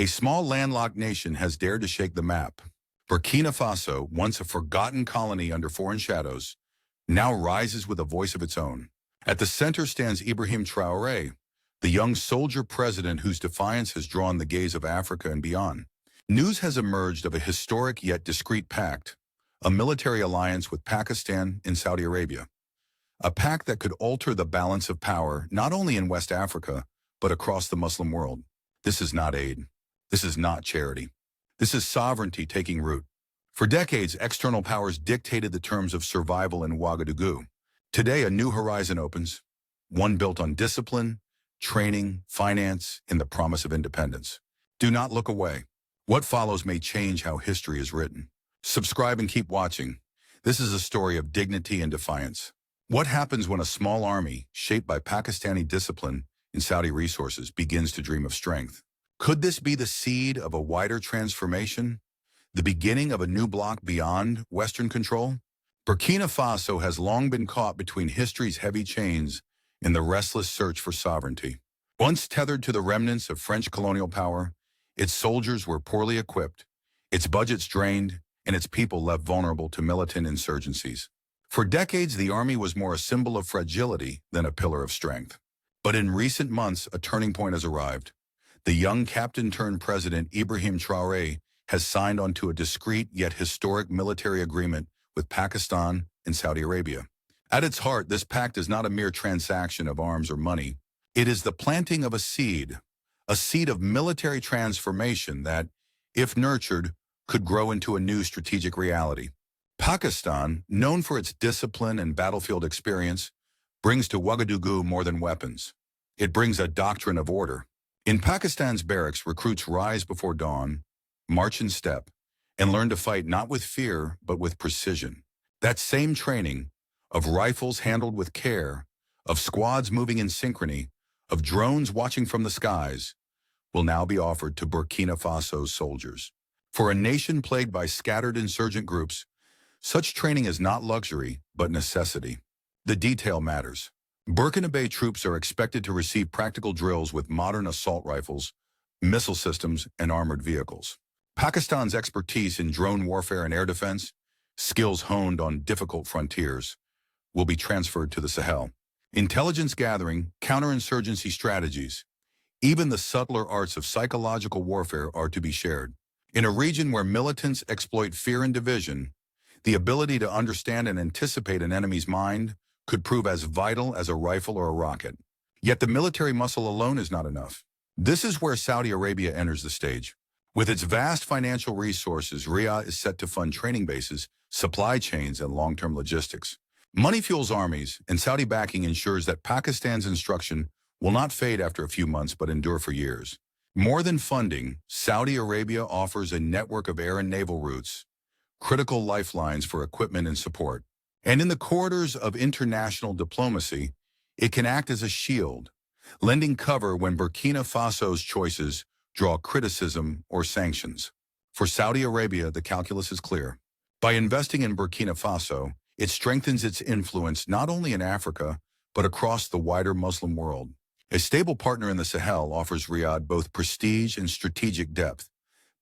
A small landlocked nation has dared to shake the map. Burkina Faso, once a forgotten colony under foreign shadows, now rises with a voice of its own. At the center stands Ibrahim Traoré, the young soldier president whose defiance has drawn the gaze of Africa and beyond. News has emerged of a historic yet discreet pact, a military alliance with Pakistan and Saudi Arabia. A pact that could alter the balance of power not only in West Africa, but across the Muslim world. This is not aid. This is not charity. This is sovereignty taking root. For decades, external powers dictated the terms of survival in Ouagadougou. Today, a new horizon opens, one built on discipline, training, finance, and the promise of independence. Do not look away. What follows may change how history is written. Subscribe and keep watching. This is a story of dignity and defiance. What happens when a small army, shaped by Pakistani discipline and Saudi resources, begins to dream of strength? Could this be the seed of a wider transformation? The beginning of a new bloc beyond Western control? Burkina Faso has long been caught between history's heavy chains and the restless search for sovereignty. Once tethered to the remnants of French colonial power, its soldiers were poorly equipped, its budgets drained, and its people left vulnerable to militant insurgencies. For decades, the army was more a symbol of fragility than a pillar of strength. But in recent months, a turning point has arrived. The young captain-turned-president Ibrahim Traoré has signed onto a discreet yet historic military agreement with Pakistan and Saudi Arabia. At its heart, this pact is not a mere transaction of arms or money. It is the planting of a seed of military transformation that, if nurtured, could grow into a new strategic reality. Pakistan, known for its discipline and battlefield experience, brings to Ouagadougou more than weapons. It brings a doctrine of order. In Pakistan's barracks, recruits rise before dawn, march in step, and learn to fight not with fear, but with precision. That same training, of rifles handled with care, of squads moving in synchrony, of drones watching from the skies, will now be offered to Burkina Faso's soldiers. For a nation plagued by scattered insurgent groups, such training is not luxury, but necessity. The detail matters. Burkina Faso troops are expected to receive practical drills with modern assault rifles, missile systems, and armored vehicles. Pakistan's expertise in drone warfare and air defense, skills honed on difficult frontiers, will be transferred to the Sahel. Intelligence gathering, counterinsurgency strategies, even the subtler arts of psychological warfare are to be shared. In a region where militants exploit fear and division, the ability to understand and anticipate an enemy's mind could prove as vital as a rifle or a rocket. Yet the military muscle alone is not enough. This is where Saudi Arabia enters the stage. With its vast financial resources, Riyadh is set to fund training bases, supply chains, and long-term logistics. Money fuels armies, and Saudi backing ensures that Pakistan's instruction will not fade after a few months but endure for years. More than funding, Saudi Arabia offers a network of air and naval routes, critical lifelines for equipment and support. And in the corridors of international diplomacy, it can act as a shield, lending cover when Burkina Faso's choices draw criticism or sanctions. For Saudi Arabia, the calculus is clear. By investing in Burkina Faso, it strengthens its influence not only in Africa, but across the wider Muslim world. A stable partner in the Sahel offers Riyadh both prestige and strategic depth,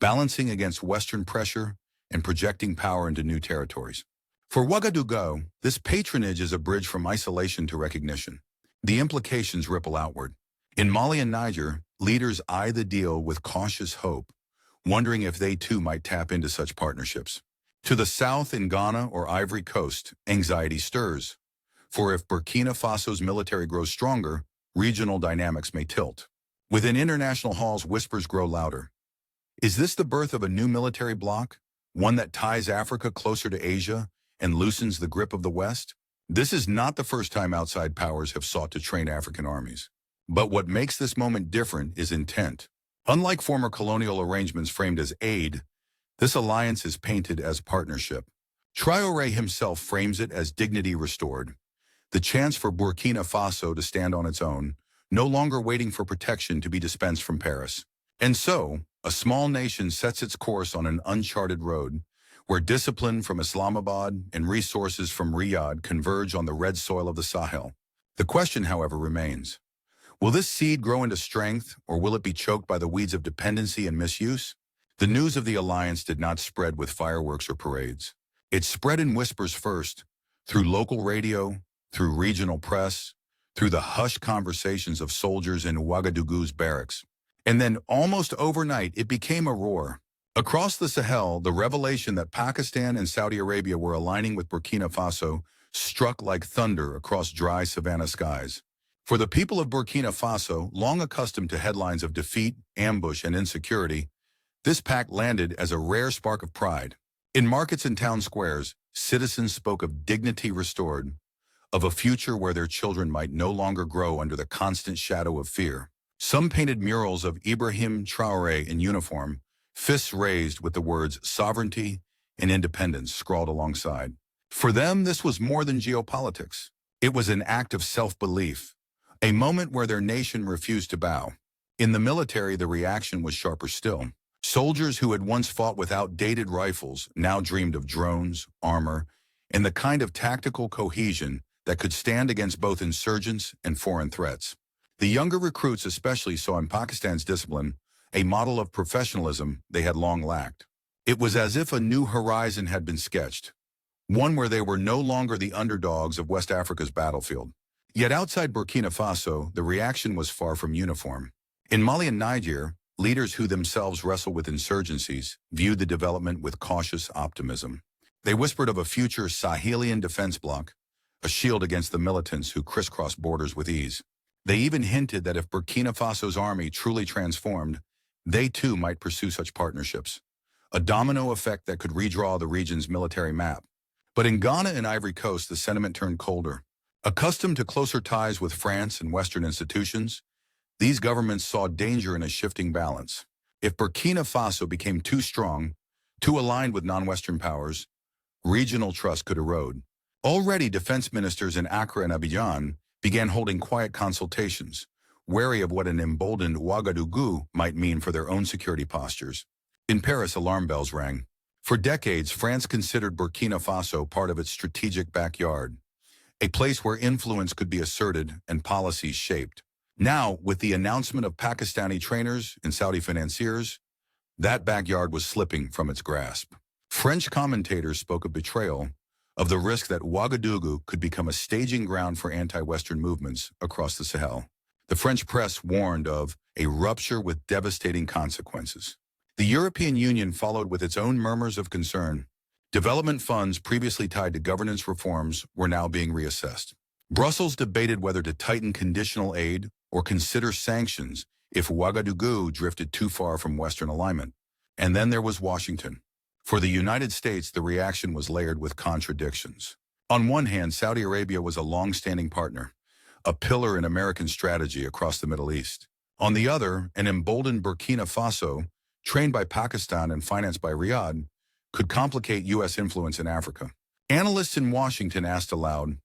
balancing against Western pressure and projecting power into new territories. For Ouagadougou, this patronage is a bridge from isolation to recognition. The implications ripple outward. In Mali and Niger, leaders eye the deal with cautious hope, wondering if they too might tap into such partnerships. To the south in Ghana or Ivory Coast, anxiety stirs. For if Burkina Faso's military grows stronger, regional dynamics may tilt. Within international halls, whispers grow louder. Is this the birth of a new military bloc, one that ties Africa closer to Asia and loosens the grip of the West? This is not the first time outside powers have sought to train African armies. But what makes this moment different is intent. Unlike former colonial arrangements framed as aid, this alliance is painted as partnership. Traoré himself frames it as dignity restored, the chance for Burkina Faso to stand on its own, no longer waiting for protection to be dispensed from Paris. And so, a small nation sets its course on an uncharted road, where discipline from Islamabad and resources from Riyadh converge on the red soil of the Sahel. The question, however, remains: Will this seed grow into strength, or will it be choked by the weeds of dependency and misuse? The news of the alliance did not spread with fireworks or parades. It spread in whispers first, through local radio, through regional press, through the hushed conversations of soldiers in Ouagadougou's barracks. And then, almost overnight, it became a roar. Across the Sahel, the revelation that Pakistan and Saudi Arabia were aligning with Burkina Faso struck like thunder across dry savanna skies. For the people of Burkina Faso, long accustomed to headlines of defeat, ambush, and insecurity, this pact landed as a rare spark of pride. In markets and town squares, citizens spoke of dignity restored, of a future where their children might no longer grow under the constant shadow of fear. Some painted murals of Ibrahim Traoré in uniform, fists raised with the words sovereignty and independence scrawled alongside. For them, this was more than geopolitics. It was an act of self-belief, a moment where their nation refused to bow. In the military, the reaction was sharper still. Soldiers who had once fought with outdated rifles now dreamed of drones, armor, and the kind of tactical cohesion that could stand against both insurgents and foreign threats. The younger recruits especially saw in Pakistan's discipline a model of professionalism they had long lacked. It was as if a new horizon had been sketched, one where they were no longer the underdogs of West Africa's battlefield. Yet outside Burkina Faso, the reaction was far from uniform. In Mali and Niger, leaders who themselves wrestle with insurgencies viewed the development with cautious optimism. They whispered of a future Sahelian defense bloc, a shield against the militants who crisscross borders with ease. They even hinted that if Burkina Faso's army truly transformed, they too might pursue such partnerships, a domino effect that could redraw the region's military map. But in Ghana and Ivory Coast, the sentiment turned colder. Accustomed to closer ties with France and Western institutions, these governments saw danger in a shifting balance. If Burkina Faso became too strong, too aligned with non-Western powers, regional trust could erode. Already, defense ministers in Accra and Abidjan began holding quiet consultations, wary of what an emboldened Ouagadougou might mean for their own security postures. In Paris, alarm bells rang. For decades, France considered Burkina Faso part of its strategic backyard, a place where influence could be asserted and policies shaped. Now, with the announcement of Pakistani trainers and Saudi financiers, that backyard was slipping from its grasp. French commentators spoke of betrayal, of the risk that Ouagadougou could become a staging ground for anti-Western movements across the Sahel. The French press warned of a rupture with devastating consequences. The European Union followed with its own murmurs of concern. Development funds previously tied to governance reforms were now being reassessed. Brussels debated whether to tighten conditional aid or consider sanctions if Ouagadougou drifted too far from Western alignment. And then there was Washington. For the United States, the reaction was layered with contradictions. On one hand, Saudi Arabia was a long-standing partner, a pillar in American strategy across the Middle East. On the other, an emboldened Burkina Faso, trained by Pakistan and financed by Riyadh, could complicate U.S. influence in Africa. Analysts in Washington asked aloud,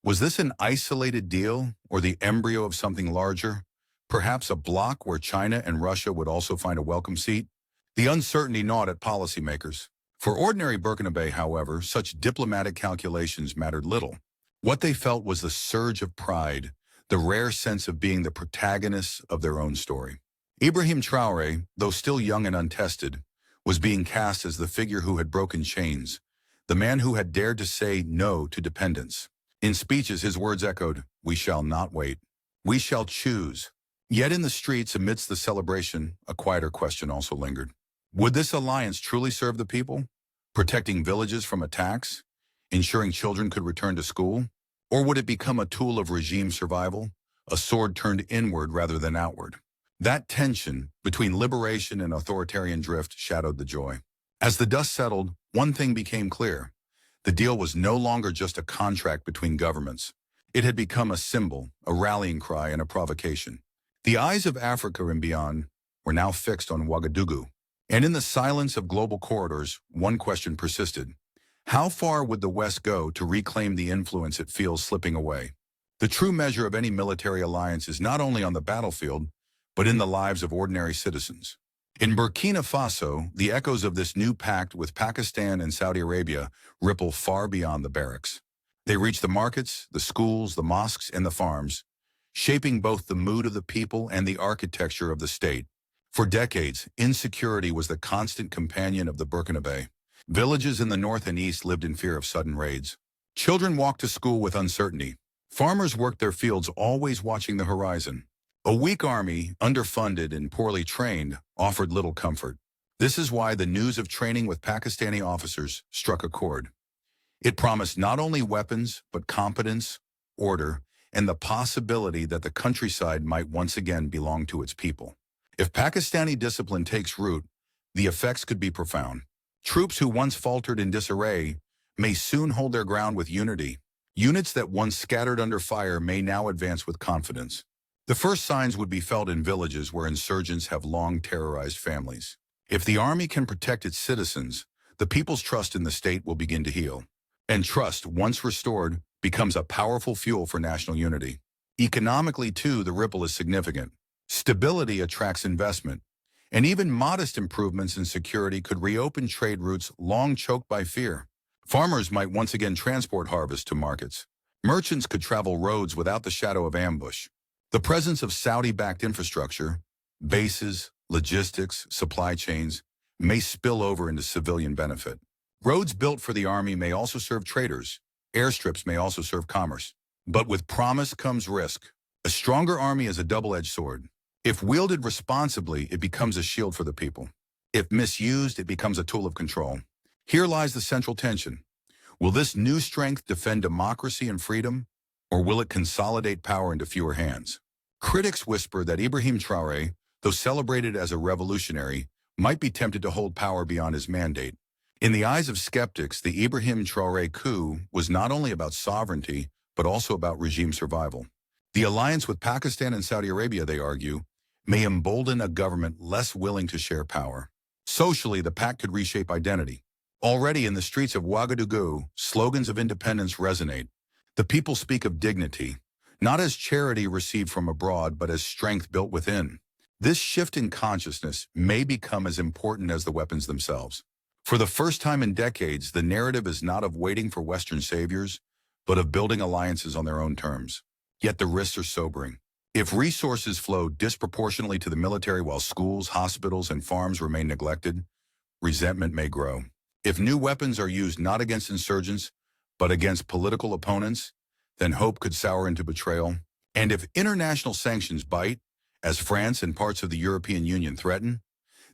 was this an isolated deal or the embryo of something larger? Perhaps a bloc where China and Russia would also find a welcome seat? The uncertainty gnawed at policymakers. For ordinary Burkinabe, however, such diplomatic calculations mattered little. What they felt was the surge of pride, the rare sense of being the protagonists of their own story. Ibrahim Traoré, though still young and untested, was being cast as the figure who had broken chains, the man who had dared to say no to dependence. In speeches, his words echoed, "We shall not wait. We shall choose." Yet in the streets, amidst the celebration, a quieter question also lingered. Would this alliance truly serve the people, protecting villages from attacks, ensuring children could return to school? Or would it become a tool of regime survival, a sword turned inward rather than outward? That tension between liberation and authoritarian drift shadowed the joy. As the dust settled, one thing became clear. The deal was no longer just a contract between governments. It had become a symbol, a rallying cry, and a provocation. The eyes of Africa and beyond were now fixed on Ouagadougou. And in the silence of global corridors, one question persisted. How far would the West go to reclaim the influence it feels slipping away? The true measure of any military alliance is not only on the battlefield, but in the lives of ordinary citizens. In Burkina Faso, the echoes of this new pact with Pakistan and Saudi Arabia ripple far beyond the barracks. They reach the markets, the schools, the mosques, and the farms, shaping both the mood of the people and the architecture of the state. For decades, insecurity was the constant companion of the Burkinabe. Villages in the north and east lived in fear of sudden raids. Children walked to school with uncertainty. Farmers worked their fields always watching the horizon. A weak army, underfunded and poorly trained, offered little comfort. This is why the news of training with Pakistani officers struck a chord. It promised not only weapons, but competence, order, and the possibility that the countryside might once again belong to its people. If Pakistani discipline takes root, the effects could be profound. Troops who once faltered in disarray may soon hold their ground with unity. Units that once scattered under fire may now advance with confidence. The first signs would be felt in villages where insurgents have long terrorized families. If the army can protect its citizens, the people's trust in the state will begin to heal. And trust, once restored, becomes a powerful fuel for national unity. Economically, too, the ripple is significant. Stability attracts investment, and even modest improvements in security could reopen trade routes long choked by fear. Farmers might once again transport harvest to markets. Merchants could travel roads without the shadow of ambush. The presence of Saudi-backed infrastructure, bases, logistics, supply chains, may spill over into civilian benefit. Roads built for the army may also serve traders. Airstrips may also serve commerce. But with promise comes risk. A stronger army is a double-edged sword. If wielded responsibly, it becomes a shield for the people. If misused, it becomes a tool of control. Here lies the central tension. Will this new strength defend democracy and freedom, or will it consolidate power into fewer hands? Critics whisper that Ibrahim Traoré, though celebrated as a revolutionary, might be tempted to hold power beyond his mandate. In the eyes of skeptics, the Ibrahim Traoré coup was not only about sovereignty, but also about regime survival. The alliance with Pakistan and Saudi Arabia, they argue, may embolden a government less willing to share power. Socially, the PACT could reshape identity. Already in the streets of Ouagadougou, slogans of independence resonate. The people speak of dignity, not as charity received from abroad, but as strength built within. This shift in consciousness may become as important as the weapons themselves. For the first time in decades, the narrative is not of waiting for Western saviors, but of building alliances on their own terms. Yet the risks are sobering. If resources flow disproportionately to the military while schools, hospitals, and farms remain neglected, resentment may grow. If new weapons are used not against insurgents, but against political opponents, then hope could sour into betrayal. And if international sanctions bite, as France and parts of the European Union threaten,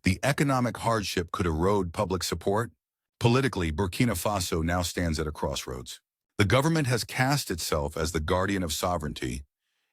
the economic hardship could erode public support. Politically, Burkina Faso now stands at a crossroads. The government has cast itself as the guardian of sovereignty,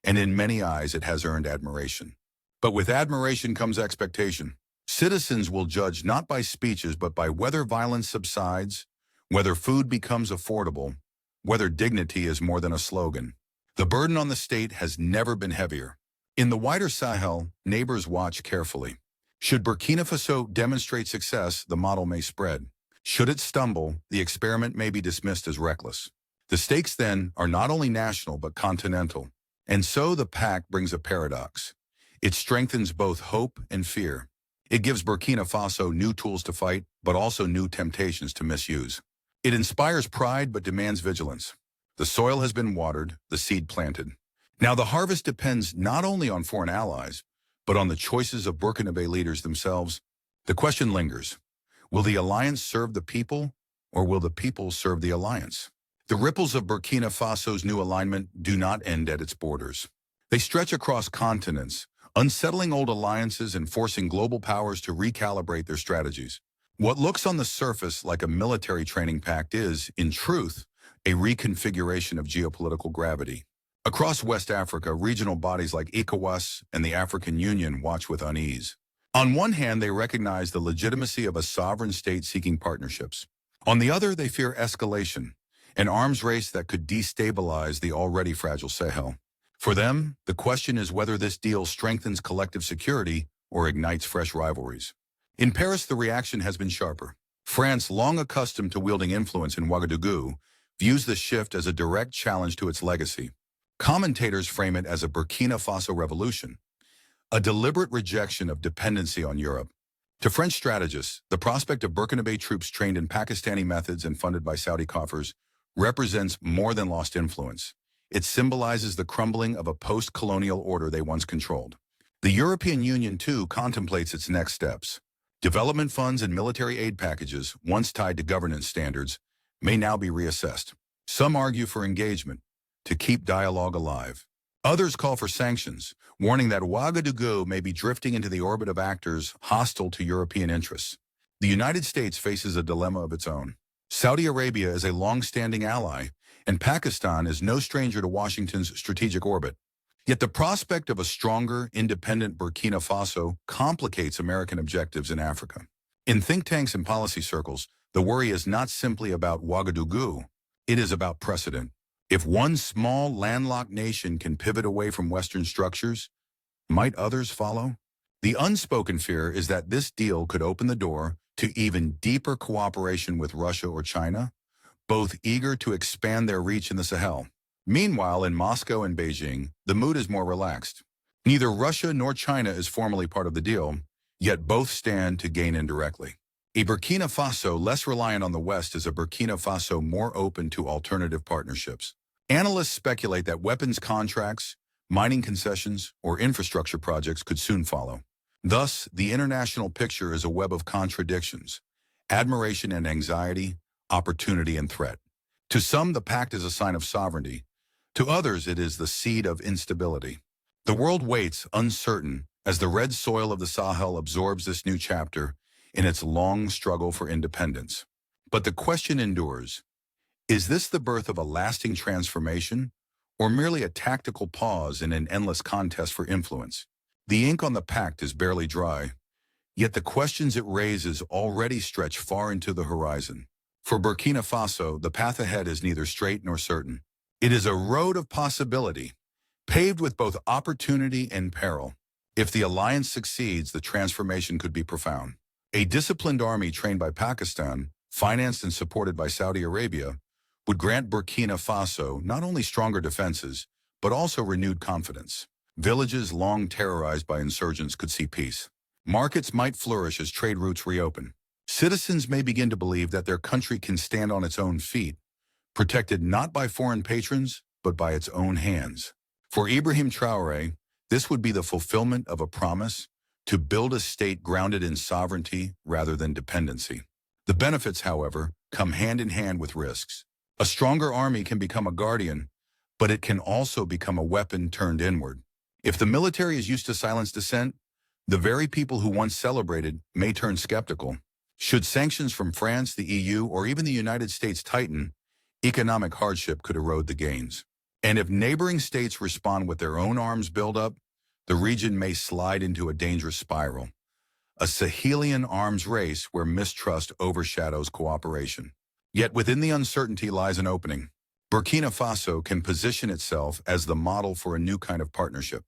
and in many eyes it has earned admiration. But with admiration comes expectation. Citizens will judge not by speeches but by whether violence subsides, whether food becomes affordable, whether dignity is more than a slogan. The burden on the state has never been heavier. In the wider Sahel, neighbors watch carefully. Should Burkina Faso demonstrate success, the model may spread. Should it stumble, the experiment may be dismissed as reckless. The stakes then are not only national but continental. And so the PACT brings a paradox. It strengthens both hope and fear. It gives Burkina Faso new tools to fight, but also new temptations to misuse. It inspires pride but demands vigilance. The soil has been watered, the seed planted. Now the harvest depends not only on foreign allies, but on the choices of Burkinabe leaders themselves. The question lingers. Will the alliance serve the people, or will the people serve the alliance? The ripples of Burkina Faso's new alignment do not end at its borders. They stretch across continents, unsettling old alliances and forcing global powers to recalibrate their strategies. What looks on the surface like a military training pact is, in truth, a reconfiguration of geopolitical gravity. Across West Africa, regional bodies like ECOWAS and the African Union watch with unease. On one hand, they recognize the legitimacy of a sovereign state seeking partnerships. On the other, they fear escalation, an arms race that could destabilize the already fragile Sahel. For them, the question is whether this deal strengthens collective security or ignites fresh rivalries. In Paris, the reaction has been sharper. France, long accustomed to wielding influence in Ouagadougou, views the shift as a direct challenge to its legacy. Commentators frame it as a Burkina Faso revolution, a deliberate rejection of dependency on Europe. To French strategists, the prospect of Burkinabe troops trained in Pakistani methods and funded by Saudi coffers represents more than lost influence. It symbolizes the crumbling of a post-colonial order they once controlled. The European Union, too, contemplates its next steps. Development funds and military aid packages, once tied to governance standards, may now be reassessed. Some argue for engagement, to keep dialogue alive. Others call for sanctions, warning that Ouagadougou may be drifting into the orbit of actors hostile to European interests. The United States faces a dilemma of its own. Saudi Arabia is a long-standing ally, and Pakistan is no stranger to Washington's strategic orbit. Yet the prospect of a stronger, independent Burkina Faso complicates American objectives in Africa. In think tanks and policy circles, the worry is not simply about Ouagadougou, it is about precedent. If one small, landlocked nation can pivot away from Western structures, might others follow? The unspoken fear is that this deal could open the door to even deeper cooperation with Russia or China, both eager to expand their reach in the Sahel. Meanwhile, in Moscow and Beijing, the mood is more relaxed. Neither Russia nor China is formally part of the deal, yet both stand to gain indirectly. A Burkina Faso less reliant on the West is a Burkina Faso more open to alternative partnerships. Analysts speculate that weapons contracts, mining concessions, or infrastructure projects could soon follow. Thus, the international picture is a web of contradictions, admiration and anxiety, opportunity and threat. To some, the pact is a sign of sovereignty. To others, it is the seed of instability. The world waits, uncertain, as the red soil of the Sahel absorbs this new chapter in its long struggle for independence. But the question endures. Is this the birth of a lasting transformation, or merely a tactical pause in an endless contest for influence? The ink on the pact is barely dry, yet the questions it raises already stretch far into the horizon. For Burkina Faso, the path ahead is neither straight nor certain. It is a road of possibility, paved with both opportunity and peril. If the alliance succeeds, the transformation could be profound. A disciplined army trained by Pakistan, financed and supported by Saudi Arabia, would grant Burkina Faso not only stronger defenses, but also renewed confidence. Villages long terrorized by insurgents could see peace. Markets might flourish as trade routes reopen. Citizens may begin to believe that their country can stand on its own feet, protected not by foreign patrons, but by its own hands. For Ibrahim Traoré, this would be the fulfillment of a promise to build a state grounded in sovereignty rather than dependency. The benefits, however, come hand in hand with risks. A stronger army can become a guardian, but it can also become a weapon turned inward. If the military is used to silence dissent, the very people who once celebrated may turn skeptical. Should sanctions from France, the EU, or even the United States tighten, economic hardship could erode the gains. And if neighboring states respond with their own arms buildup, the region may slide into a dangerous spiral, a Sahelian arms race where mistrust overshadows cooperation. Yet within the uncertainty lies an opening. Burkina Faso can position itself as the model for a new kind of partnership,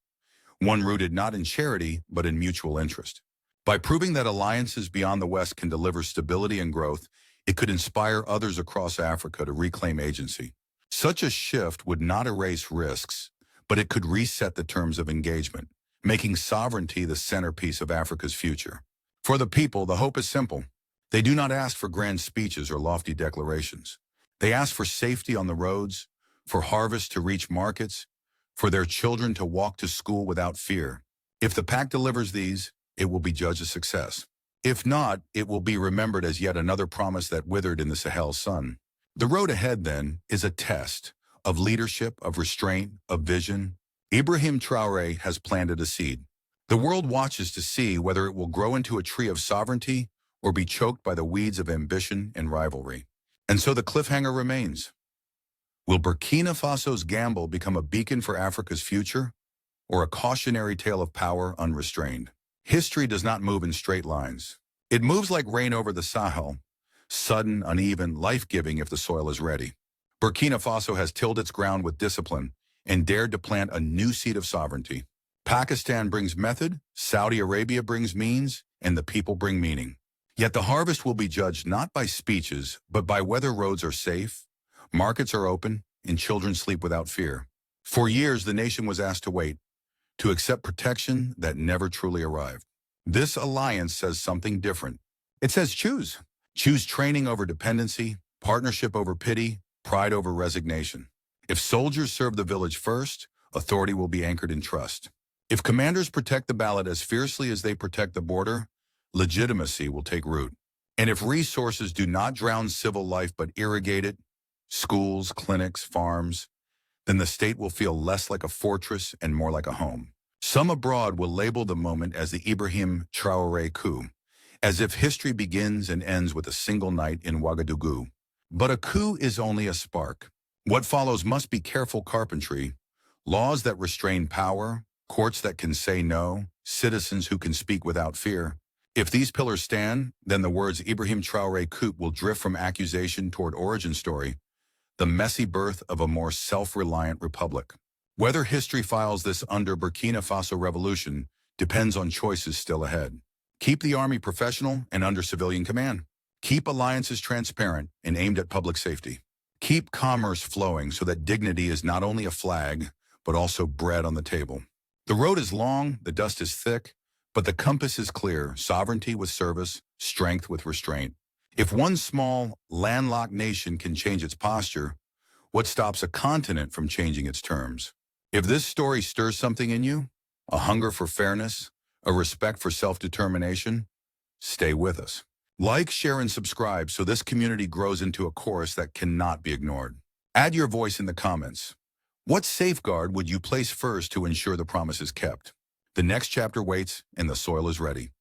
one rooted not in charity, but in mutual interest. By proving that alliances beyond the West can deliver stability and growth, it could inspire others across Africa to reclaim agency. Such a shift would not erase risks, but it could reset the terms of engagement, making sovereignty the centerpiece of Africa's future. For the people, the hope is simple. They do not ask for grand speeches or lofty declarations. They ask for safety on the roads, for harvest to reach markets, for their children to walk to school without fear. If the pact delivers these, it will be judged a success. If not, it will be remembered as yet another promise that withered in the Sahel sun. The road ahead, then, is a test of leadership, of restraint, of vision. Ibrahim Traoré has planted a seed. The world watches to see whether it will grow into a tree of sovereignty or be choked by the weeds of ambition and rivalry. And so the cliffhanger remains. Will Burkina Faso's gamble become a beacon for Africa's future, or a cautionary tale of power unrestrained? History does not move in straight lines. It moves like rain over the Sahel, sudden, uneven, life-giving if the soil is ready. Burkina Faso has tilled its ground with discipline and dared to plant a new seed of sovereignty. Pakistan brings method, Saudi Arabia brings means, and the people bring meaning. Yet the harvest will be judged not by speeches, but by whether roads are safe, markets are open, and children sleep without fear. For years, the nation was asked to wait, to accept protection that never truly arrived. This alliance says something different. It says choose. Choose training over dependency, partnership over pity, pride over resignation. If soldiers serve the village first, authority will be anchored in trust. If commanders protect the ballot as fiercely as they protect the border, legitimacy will take root. And if resources do not drown civil life but irrigate it, schools, clinics, farms, then the state will feel less like a fortress and more like a home. Some abroad will label the moment as the Ibrahim Traoré coup, as if history begins and ends with a single night in Ouagadougou. But a coup is only a spark. What follows must be careful carpentry, laws that restrain power, courts that can say no, citizens who can speak without fear. If these pillars stand, then the words Ibrahim Traoré coup will drift from accusation toward origin story, the messy birth of a more self-reliant republic. Whether history files this under Burkina Faso revolution depends on choices still ahead. Keep the army professional and under civilian command. Keep alliances transparent and aimed at public safety. Keep commerce flowing so that dignity is not only a flag, but also bread on the table. The road is long, the dust is thick, but the compass is clear: sovereignty with service, strength with restraint. If one small, landlocked nation can change its posture, what stops a continent from changing its terms? If this story stirs something in you, a hunger for fairness, a respect for self-determination, stay with us. Like, share, and subscribe so this community grows into a chorus that cannot be ignored. Add your voice in the comments. What safeguard would you place first to ensure the promise is kept? The next chapter waits and the soil is ready.